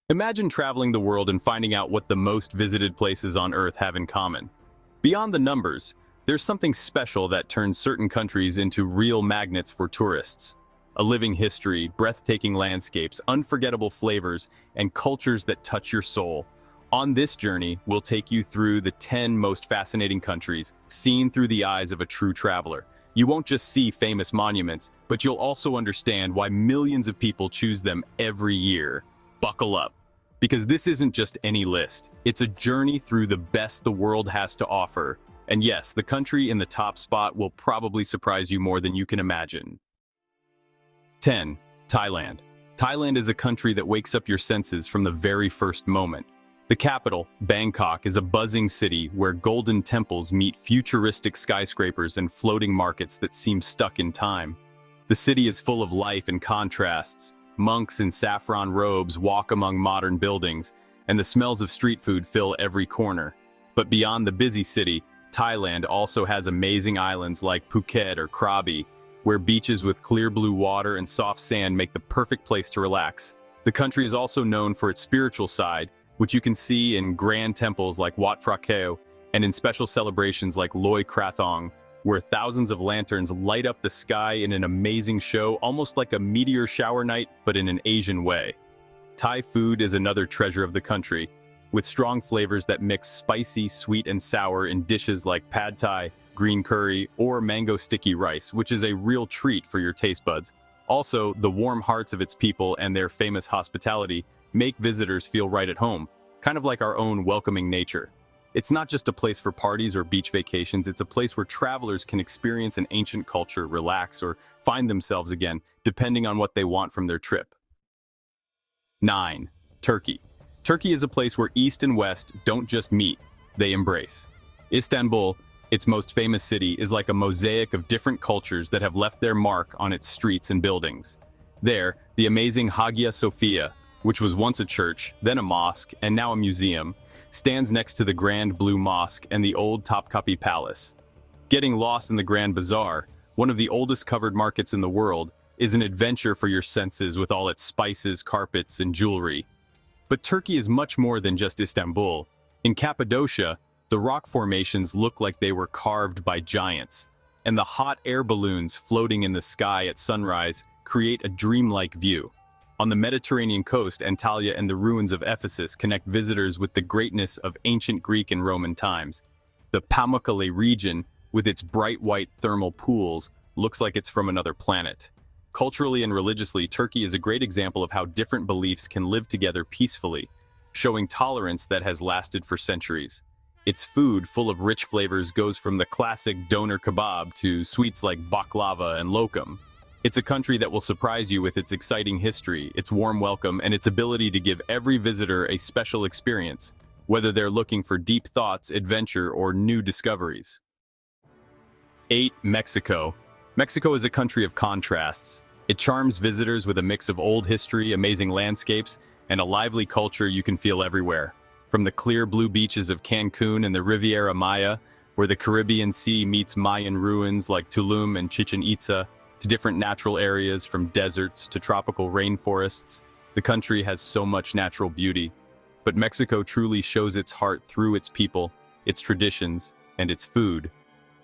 Imagine traveling the world and finding out what the most visited places on Earth have in common. Beyond the numbers, there's something special that turns certain countries into real magnets for tourists. A living history, breathtaking landscapes, unforgettable flavors, and cultures that touch your soul. On this journey, we'll take you through the 10 most fascinating countries, seen through the eyes of a true traveler. You won't just see famous monuments, but you'll also understand why millions of people choose them every year. Buckle up, because this isn't just any list. It's a journey through the best the world has to offer. And yes, the country in the top spot will probably surprise you more than you can imagine. 10. Thailand. Thailand is a country that wakes up your senses from the very first moment. The capital, Bangkok, is a buzzing city where golden temples meet futuristic skyscrapers and floating markets that seem stuck in time. The city is full of life and contrasts. Monks in saffron robes walk among modern buildings, and the smells of street food fill every corner. But beyond the busy city, Thailand also has amazing islands like Phuket or Krabi, where beaches with clear blue water and soft sand make the perfect place to relax. The country is also known for its spiritual side, which you can see in grand temples like Wat Phra Kaew and in special celebrations like Loi Krathong, where thousands of lanterns light up the sky in an amazing show, almost like a meteor shower night, but in an Asian way. Thai food is another treasure of the country, with strong flavors that mix spicy, sweet, and sour in dishes like pad thai, green curry, or mango sticky rice, which is a real treat for your taste buds. Also, the warm hearts of its people and their famous hospitality make visitors feel right at home, kind of like our own welcoming nature. It's not just a place for parties or beach vacations, it's a place where travelers can experience an ancient culture, relax, or find themselves again, depending on what they want from their trip. 9. Turkey. Turkey is a place where East and West don't just meet, they embrace. Istanbul, its most famous city, is like a mosaic of different cultures that have left their mark on its streets and buildings. There, the amazing Hagia Sophia, which was once a church, then a mosque, and now a museum, stands next to the Grand Blue Mosque and the old Topkapi Palace. Getting lost in the Grand Bazaar, one of the oldest covered markets in the world, is an adventure for your senses with all its spices, carpets, and jewelry. But Turkey is much more than just Istanbul. In Cappadocia, the rock formations look like they were carved by giants, and the hot air balloons floating in the sky at sunrise create a dreamlike view. On the Mediterranean coast, Antalya and the ruins of Ephesus connect visitors with the greatness of ancient Greek and Roman times. The Pamukkale region, with its bright white thermal pools, looks like it's from another planet. Culturally and religiously, Turkey is a great example of how different beliefs can live together peacefully, showing tolerance that has lasted for centuries. Its food, full of rich flavors, goes from the classic doner kebab to sweets like baklava and lokum. It's a country that will surprise you with its exciting history, its warm welcome, and its ability to give every visitor a special experience, whether they're looking for deep thoughts, adventure, or new discoveries. 8. Mexico. Mexico is a country of contrasts. It charms visitors with a mix of old history, amazing landscapes, and a lively culture you can feel everywhere. From the clear blue beaches of Cancun and the Riviera Maya, where the Caribbean Sea meets Mayan ruins like Tulum and Chichen Itza, to different natural areas from deserts to tropical rainforests, the country has so much natural beauty. But Mexico truly shows its heart through its people, its traditions, and its food.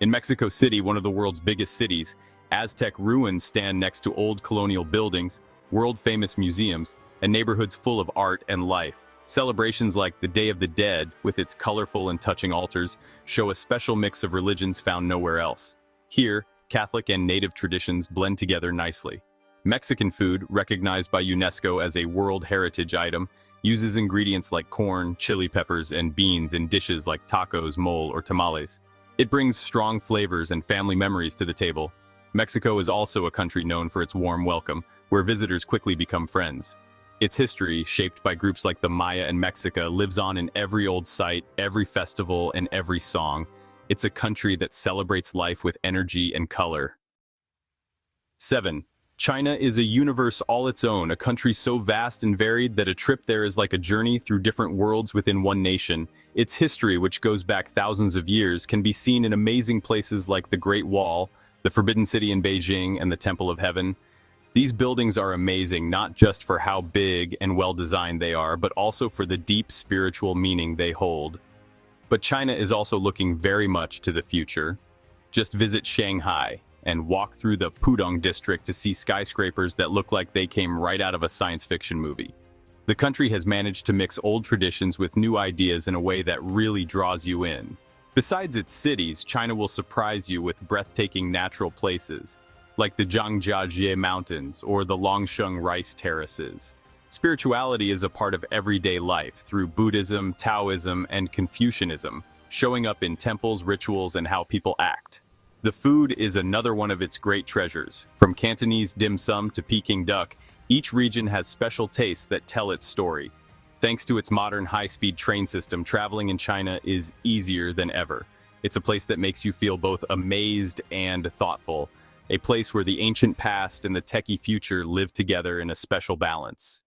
In Mexico City, one of the world's biggest cities, Aztec ruins stand next to old colonial buildings, world-famous museums, and neighborhoods full of art and life. Celebrations like the Day of the Dead, with its colorful and touching altars, show a special mix of religions found nowhere else. Here, Catholic and native traditions blend together nicely. Mexican food, recognized by UNESCO as a World Heritage item, uses ingredients like corn, chili peppers, and beans in dishes like tacos, mole, or tamales. It brings strong flavors and family memories to the table. Mexico is also a country known for its warm welcome, where visitors quickly become friends. Its history, shaped by groups like the Maya and Mexica, lives on in every old site, every festival, and every song. It's a country that celebrates life with energy and color. 7. China is a universe all its own, a country so vast and varied that a trip there is like a journey through different worlds within one nation. Its history, which goes back thousands of years, can be seen in amazing places like the Great Wall, the Forbidden City in Beijing, and the Temple of Heaven. These buildings are amazing not just for how big and well-designed they are, but also for the deep spiritual meaning they hold. But China is also looking very much to the future. Just visit Shanghai and walk through the Pudong district to see skyscrapers that look like they came right out of a science fiction movie. The country has managed to mix old traditions with new ideas in a way that really draws you in. Besides its cities, China will surprise you with breathtaking natural places, like the Zhangjiajie Mountains or the Longsheng rice terraces. Spirituality is a part of everyday life through Buddhism, Taoism, and Confucianism, showing up in temples, rituals, and how people act. The food is another one of its great treasures. From Cantonese dim sum to Peking duck, each region has special tastes that tell its story. Thanks to its modern high-speed train system, traveling in China is easier than ever. It's a place that makes you feel both amazed and thoughtful, a place where the ancient past and the techie future live together in a special balance.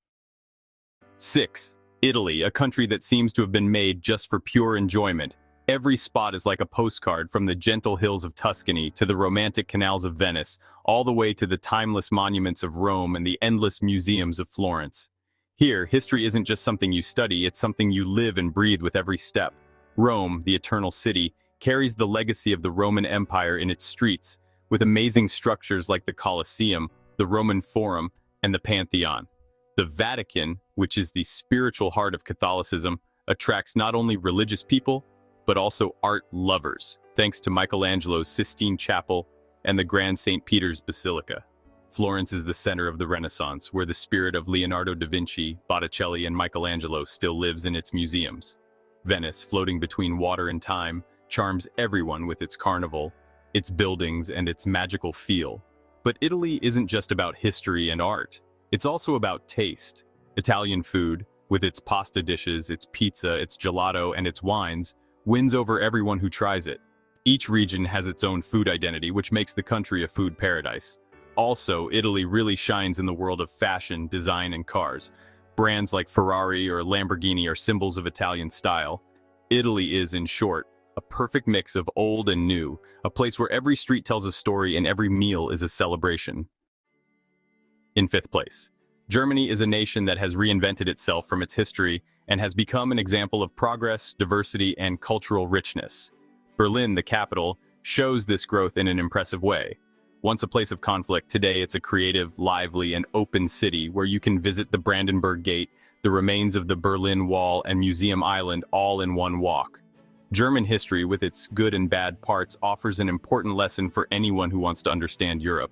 6. Italy, a country that seems to have been made just for pure enjoyment. Every spot is like a postcard, from the gentle hills of Tuscany to the romantic canals of Venice, all the way to the timeless monuments of Rome and the endless museums of Florence. Here, history isn't just something you study, it's something you live and breathe with every step. Rome, the eternal city, carries the legacy of the Roman Empire in its streets, with amazing structures like the Colosseum, the Roman Forum, and the Pantheon. The Vatican, which is the spiritual heart of Catholicism, attracts not only religious people, but also art lovers, thanks to Michelangelo's Sistine Chapel and the Grand St. Peter's Basilica. Florence is the center of the Renaissance, where the spirit of Leonardo da Vinci, Botticelli, and Michelangelo still lives in its museums. Venice, floating between water and time, charms everyone with its carnival, its buildings, and its magical feel. But Italy isn't just about history and art. It's also about taste. Italian food, with its pasta dishes, its pizza, its gelato, and its wines, wins over everyone who tries it. Each region has its own food identity, which makes the country a food paradise. Also, Italy really shines in the world of fashion, design, and cars. Brands like Ferrari or Lamborghini are symbols of Italian style. Italy is, in short, a perfect mix of old and new, a place where every street tells a story and every meal is a celebration. In 5th place, Germany is a nation that has reinvented itself from its history and has become an example of progress, diversity, and cultural richness. Berlin, the capital, shows this growth in an impressive way. Once a place of conflict, today it's a creative, lively, and open city where you can visit the Brandenburg Gate, the remains of the Berlin Wall, and Museum Island all in one walk. German history, with its good and bad parts, offers an important lesson for anyone who wants to understand Europe.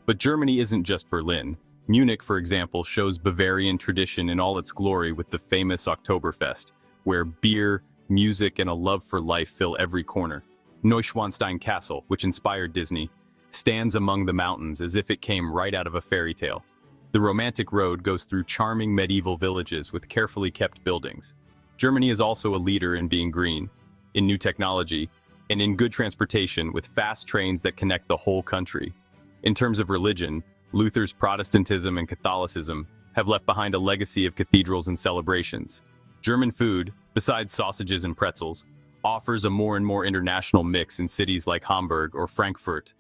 But Germany isn't just Berlin. Munich, for example, shows Bavarian tradition in all its glory with the famous Oktoberfest, where beer, music, and a love for life fill every corner. Neuschwanstein Castle, which inspired Disney, stands among the mountains as if it came right out of a fairy tale. The romantic road goes through charming medieval villages with carefully kept buildings. Germany is also a leader in being green, in new technology, and in good transportation with fast trains that connect the whole country. In terms of religion, Luther's Protestantism and Catholicism have left behind a legacy of cathedrals and celebrations. German food, besides sausages and pretzels, offers a more and more international mix in cities like Hamburg or Frankfurt.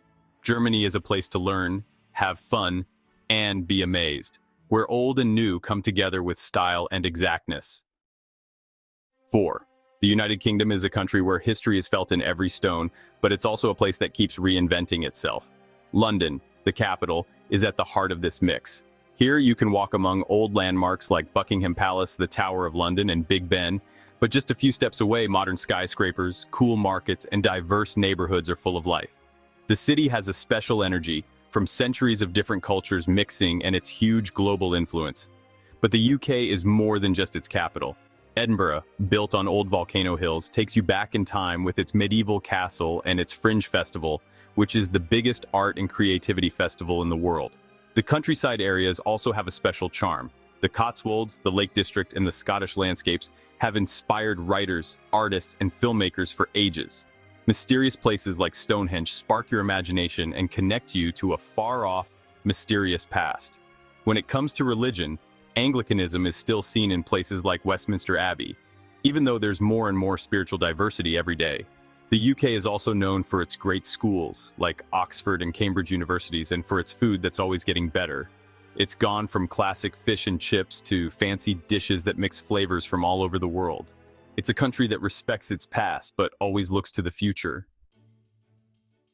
Germany is a place to learn, have fun, and be amazed, where old and new come together with style and exactness. 4. The United Kingdom is a country where history is felt in every stone, but it's also a place that keeps reinventing itself. London, the capital, is at the heart of this mix. Here you can walk among old landmarks like Buckingham Palace, the Tower of London, and Big Ben, but just a few steps away, modern skyscrapers, cool markets, and diverse neighborhoods are full of life. The city has a special energy, from centuries of different cultures mixing and its huge global influence. But the UK is more than just its capital. Edinburgh, built on old volcano hills, takes you back in time with its medieval castle and its Fringe Festival, which is the biggest art and creativity festival in the world. The countryside areas also have a special charm. The Cotswolds, the Lake District, and the Scottish landscapes have inspired writers, artists, and filmmakers for ages. Mysterious places like Stonehenge spark your imagination and connect you to a far-off, mysterious past. When it comes to religion, Anglicanism is still seen in places like Westminster Abbey, even though there's more and more spiritual diversity every day. The UK is also known for its great schools, like Oxford and Cambridge universities, and for its food that's always getting better. It's gone from classic fish and chips to fancy dishes that mix flavors from all over the world. It's a country that respects its past but always looks to the future.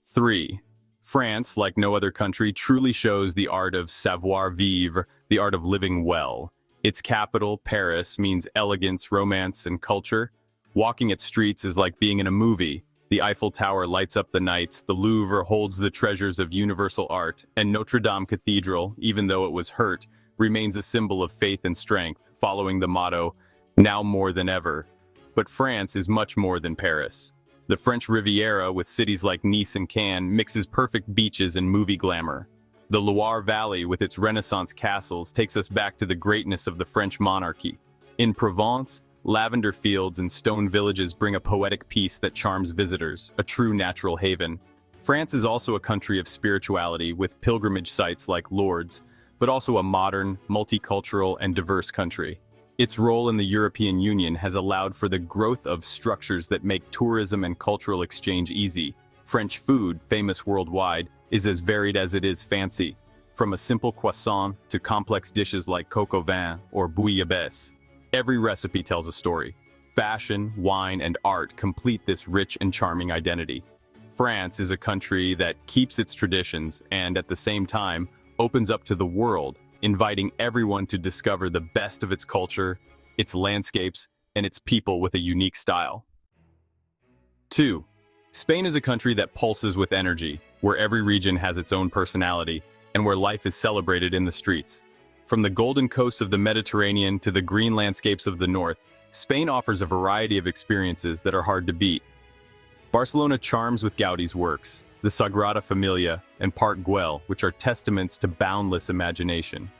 3. France, like no other country, truly shows the art of savoir-vivre, the art of living well. Its capital, Paris, means elegance, romance, and culture. Walking its streets is like being in a movie. The Eiffel Tower lights up the nights, the Louvre holds the treasures of universal art, and Notre Dame Cathedral, even though it was hurt, remains a symbol of faith and strength, following the motto, "Now more than ever." But France is much more than Paris. The French Riviera, with cities like Nice and Cannes, mixes perfect beaches and movie glamour. The Loire Valley, with its Renaissance castles, takes us back to the greatness of the French monarchy. In Provence, lavender fields and stone villages bring a poetic peace that charms visitors, a true natural haven. France is also a country of spirituality, with pilgrimage sites like Lourdes, but also a modern, multicultural, and diverse country. Its role in the European Union has allowed for the growth of structures that make tourism and cultural exchange easy. French food, famous worldwide, is as varied as it is fancy, from a simple croissant to complex dishes like coq au vin or bouillabaisse. Every recipe tells a story. Fashion, wine, and art complete this rich and charming identity. France is a country that keeps its traditions and, at the same time, opens up to the world, inviting everyone to discover the best of its culture, its landscapes, and its people with a unique style. 2. Spain is a country that pulses with energy, where every region has its own personality, and where life is celebrated in the streets. From the golden coasts of the Mediterranean to the green landscapes of the north, Spain offers a variety of experiences that are hard to beat. Barcelona charms with Gaudi's works, the Sagrada Familia, and Park Güell, which are testaments to boundless imagination.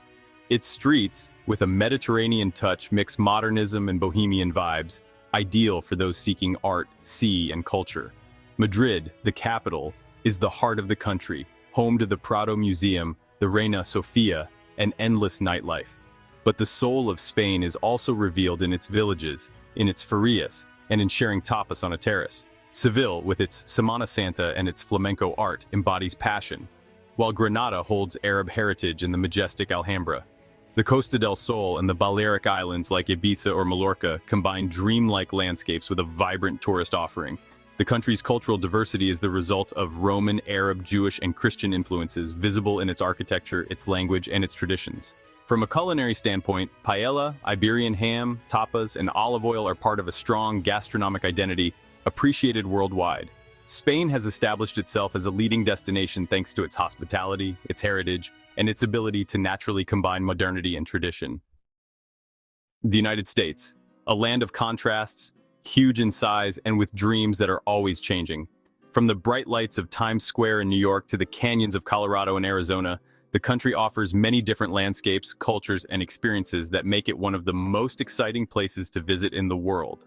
Its streets, with a Mediterranean touch, mix modernism and bohemian vibes, ideal for those seeking art, sea, and culture. Madrid, the capital, is the heart of the country, home to the Prado Museum, the Reina Sofia, and endless nightlife. But the soul of Spain is also revealed in its villages, in its ferias, and in sharing tapas on a terrace. Seville, with its Semana Santa and its flamenco art, embodies passion, while Granada holds Arab heritage in the majestic Alhambra. The Costa del Sol and the Balearic Islands like Ibiza or Mallorca combine dreamlike landscapes with a vibrant tourist offering. The country's cultural diversity is the result of Roman, Arab, Jewish, and Christian influences visible in its architecture, its language, and its traditions. From a culinary standpoint, paella, Iberian ham, tapas, and olive oil are part of a strong gastronomic identity appreciated worldwide. Spain has established itself as a leading destination thanks to its hospitality, its heritage, and its ability to naturally combine modernity and tradition. The United States, a land of contrasts, huge in size and with dreams that are always changing. From the bright lights of Times Square in New York to the canyons of Colorado and Arizona, the country offers many different landscapes, cultures, and experiences that make it one of the most exciting places to visit in the world.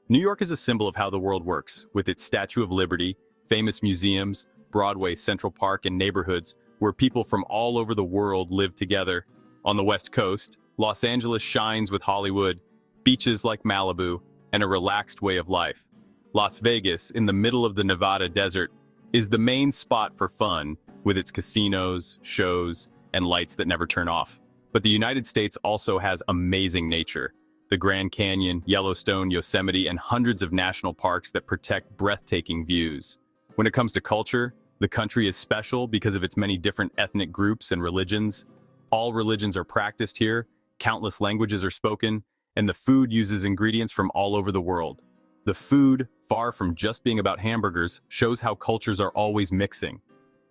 New York is a symbol of how the world works, with its Statue of Liberty, famous museums, Broadway, Central Park, and neighborhoods where people from all over the world live together. On the West Coast, Los Angeles shines with Hollywood, beaches like Malibu, and a relaxed way of life. Las Vegas, in the middle of the Nevada desert, is the main spot for fun, with its casinos, shows, and lights that never turn off. But the United States also has amazing nature. The Grand Canyon, Yellowstone, Yosemite, and hundreds of national parks that protect breathtaking views. When it comes to culture, the country is special because of its many different ethnic groups and religions. All religions are practiced here, countless languages are spoken, and the food uses ingredients from all over the world. The food, far from just being about hamburgers, shows how cultures are always mixing.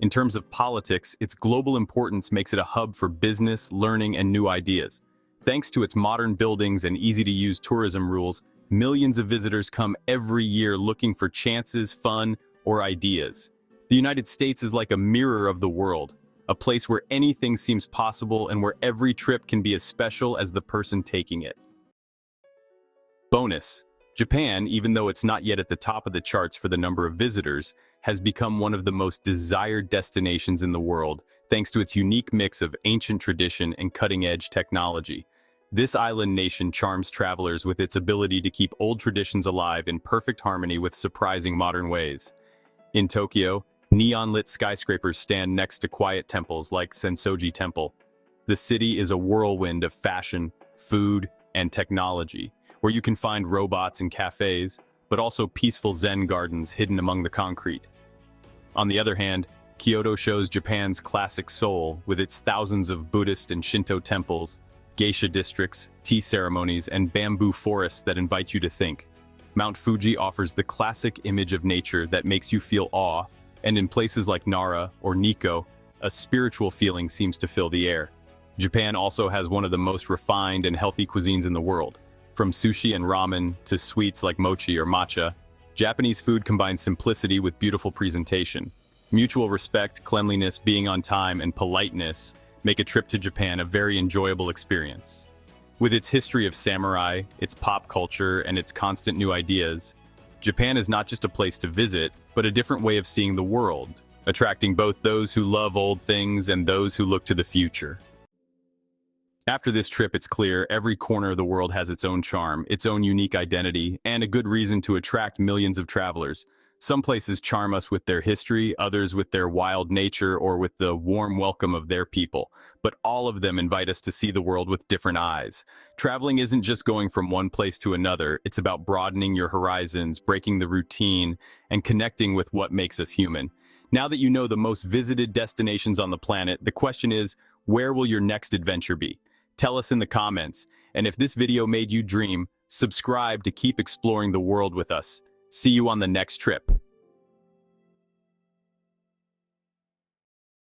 In terms of politics, its global importance makes it a hub for business, learning, and new ideas. Thanks to its modern buildings and easy-to-use tourism rules, millions of visitors come every year looking for chances, fun, or ideas. The United States is like a mirror of the world, a place where anything seems possible and where every trip can be as special as the person taking it. Bonus: Japan, even though it's not yet at the top of the charts for the number of visitors, has become one of the most desired destinations in the world, thanks to its unique mix of ancient tradition and cutting-edge technology. This island nation charms travelers with its ability to keep old traditions alive in perfect harmony with surprising modern ways. In Tokyo, neon-lit skyscrapers stand next to quiet temples like Sensoji Temple. The city is a whirlwind of fashion, food, and technology, where you can find robots and cafes, but also peaceful Zen gardens hidden among the concrete. On the other hand, Kyoto shows Japan's classic soul with its thousands of Buddhist and Shinto temples, geisha districts, tea ceremonies, and bamboo forests that invite you to think. Mount Fuji offers the classic image of nature that makes you feel awe, and in places like Nara or Nikko, a spiritual feeling seems to fill the air. Japan also has one of the most refined and healthy cuisines in the world. From sushi and ramen to sweets like mochi or matcha, Japanese food combines simplicity with beautiful presentation. Mutual respect, cleanliness, being on time, and politeness make a trip to Japan a very enjoyable experience. With its history of samurai, its pop culture, and its constant new ideas, Japan is not just a place to visit, but a different way of seeing the world, attracting both those who love old things and those who look to the future. After this trip, it's clear every corner of the world has its own charm, its own unique identity, and a good reason to attract millions of travelers. Some places charm us with their history, others with their wild nature or with the warm welcome of their people, but all of them invite us to see the world with different eyes. Traveling isn't just going from one place to another, it's about broadening your horizons, breaking the routine, and connecting with what makes us human. Now that you know the most visited destinations on the planet, the question is, where will your next adventure be? Tell us in the comments, and if this video made you dream, subscribe to keep exploring the world with us. See you on the next trip.